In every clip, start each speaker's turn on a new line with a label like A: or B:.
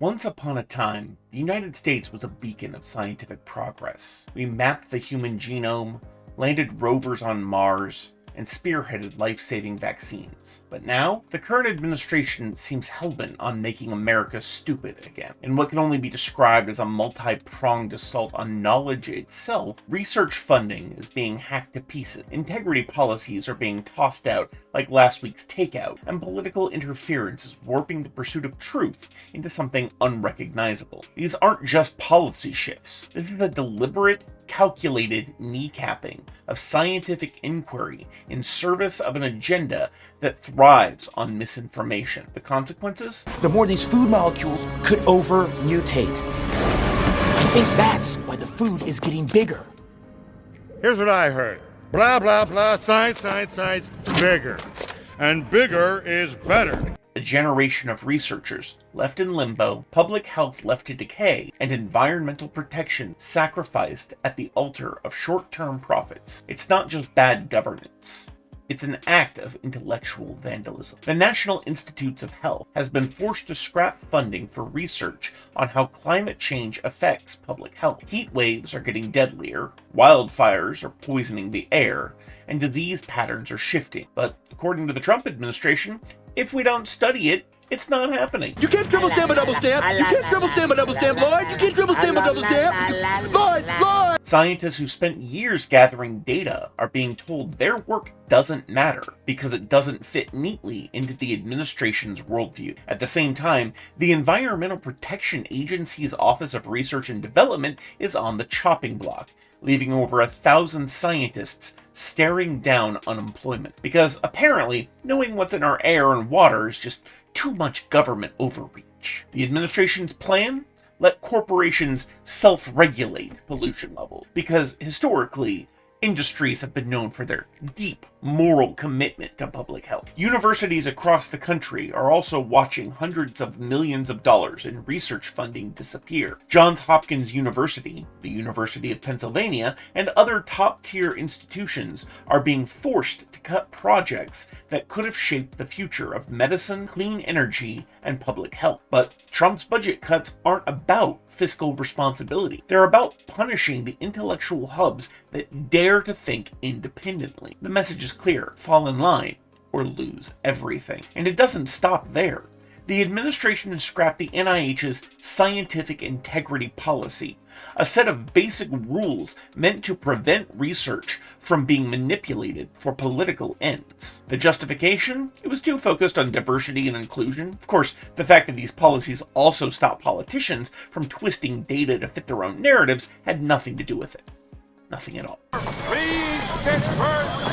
A: Once upon a time, the United States was a beacon of scientific progress. We mapped the human genome, landed rovers on Mars, and spearheaded life-saving vaccines. But now, the current administration seems hellbent on making America stupid again. In what can only be described as a multi-pronged assault on knowledge itself, research funding is being hacked to pieces, integrity policies are being tossed out like last week's takeout, and political interference is warping the pursuit of truth into something unrecognizable. These aren't just policy shifts. This is a deliberate, calculated kneecapping of scientific inquiry in service of an agenda that thrives on misinformation. The consequences?
B: The more these food molecules could over-mutate. I think that's why the food is getting bigger.
C: Here's what I heard. Blah, blah, blah, science, bigger. And bigger is better.
A: A generation of researchers left in limbo, public health left to decay, and environmental protection sacrificed at the altar of short-term profits. It's not just bad governance. It's an act of intellectual vandalism. The National Institutes of Health has been forced to scrap funding for research on how climate change affects public health. Heat waves are getting deadlier, wildfires are poisoning the air, and disease patterns are shifting. But according to the Trump administration, if we don't study it, it's not happening.
D: You can't triple stamp a double stamp. You can't triple stamp a double stamp, Lord. You can't triple stamp a double stamp. Lord.
A: Scientists who spent years gathering data are being told their work doesn't matter because it doesn't fit neatly into the administration's worldview. At the same time, the Environmental Protection Agency's Office of Research and Development is on the chopping block, leaving over 1,000 scientists staring down unemployment. Because apparently, knowing what's in our air and water is just too much government overreach. The administration's plan? Let corporations self-regulate pollution levels. Because historically, industries have been known for their deep moral commitment to public health. Universities across the country are also watching hundreds of millions of dollars in research funding disappear. Johns Hopkins University, the University of Pennsylvania, and other top-tier institutions are being forced to cut projects that could have shaped the future of medicine, clean energy, and public health. But Trump's budget cuts aren't about fiscal responsibility. They're about punishing the intellectual hubs that dare to think independently. The message is clear: fall in line or lose everything. And it doesn't stop there. The administration has scrapped the NIH's scientific integrity policy, a set of basic rules meant to prevent research from being manipulated for political ends. The justification? It was too focused on diversity and inclusion. Of course, the fact that these policies also stop politicians from twisting data to fit their own narratives had nothing to do with it. Nothing at all.
C: Please disperse.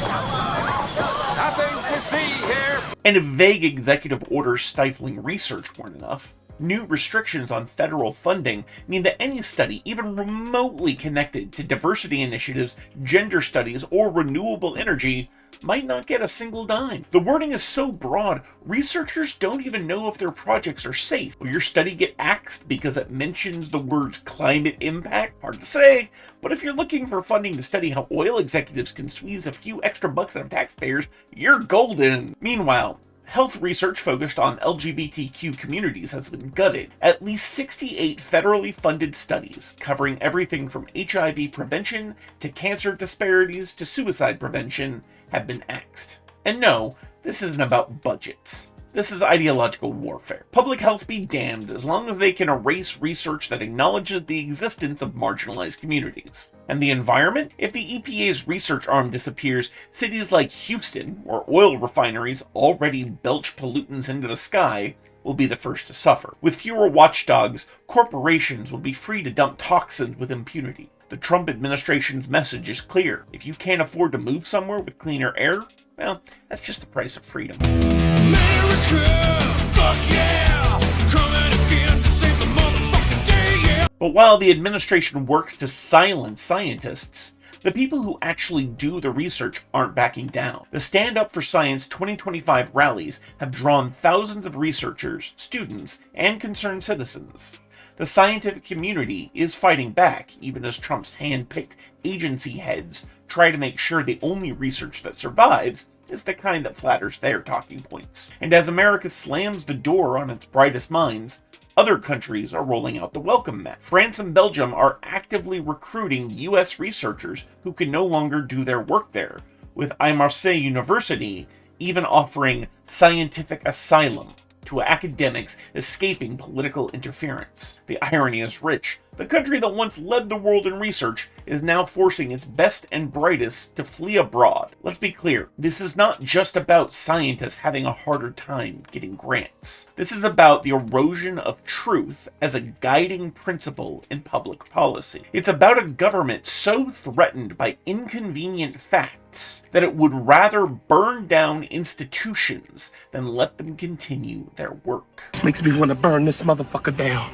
C: Nothing to see here.
A: And if vague executive orders stifling research weren't enough, new restrictions on federal funding mean that any study, even remotely connected to diversity initiatives, gender studies, or renewable energy, might not get a single dime. The wording is so broad, researchers don't even know if their projects are safe. Will your study get axed because it mentions the words climate impact? Hard to say, but if you're looking for funding to study how oil executives can squeeze a few extra bucks out of taxpayers, you're golden. Meanwhile, health research focused on LGBTQ communities has been gutted. At least 68 federally funded studies covering everything from HIV prevention to cancer disparities to suicide prevention have been axed. And no, this isn't about budgets. This is ideological warfare. Public health be damned as long as they can erase research that acknowledges the existence of marginalized communities. And the environment? If the EPA's research arm disappears, cities like Houston, where oil refineries already belch pollutants into the sky, will be the first to suffer. With fewer watchdogs, corporations will be free to dump toxins with impunity. The Trump administration's message is clear. If you can't afford to move somewhere with cleaner air, well, that's just the price of freedom.
D: America, fuck yeah, coming again to save the motherfucking day, yeah.
A: But while the administration works to silence scientists, the people who actually do the research aren't backing down. The Stand Up for Science 2025 rallies have drawn thousands of researchers, students, and concerned citizens. The scientific community is fighting back, even as Trump's hand-picked agency heads try to make sure the only research that survives is the kind that flatters their talking points. And as America slams the door on its brightest minds, Other countries are rolling out the welcome mat. France and Belgium are actively recruiting US researchers who can no longer do their work there, with Marseille University even offering scientific asylum to academics escaping political interference. The irony is rich. The country that once led the world in research is now forcing its best and brightest to flee abroad. Let's be clear, this is not just about scientists having a harder time getting grants. This is about the erosion of truth as a guiding principle in public policy. It's about a government so threatened by inconvenient facts that it would rather burn down institutions than let them continue their work.
E: This makes me want to burn this motherfucker down.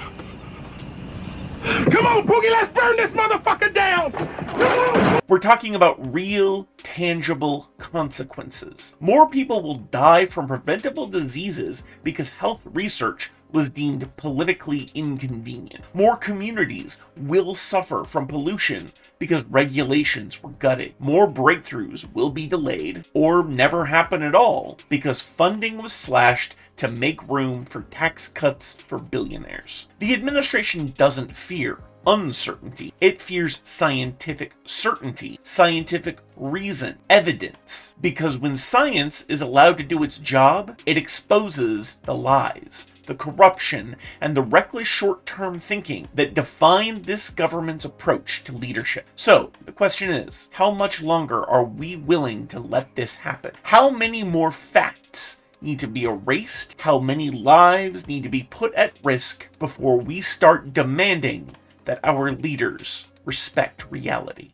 E: Come on, Boogie, let's burn this motherfucker down! Come on!
A: We're talking about real, tangible consequences. More people will die from preventable diseases because health research was deemed politically inconvenient. More communities will suffer from pollution because regulations were gutted. More breakthroughs will be delayed or never happen at all because funding was slashed to make room for tax cuts for billionaires. The administration doesn't fear uncertainty. It fears scientific certainty, scientific reason, evidence. Because when science is allowed to do its job, it exposes the lies, the corruption, and the reckless short-term thinking that define this government's approach to leadership. So, the question is, how much longer are we willing to let this happen? How many more facts need to be erased? How many lives need to be put at risk before we start demanding that our leaders respect reality?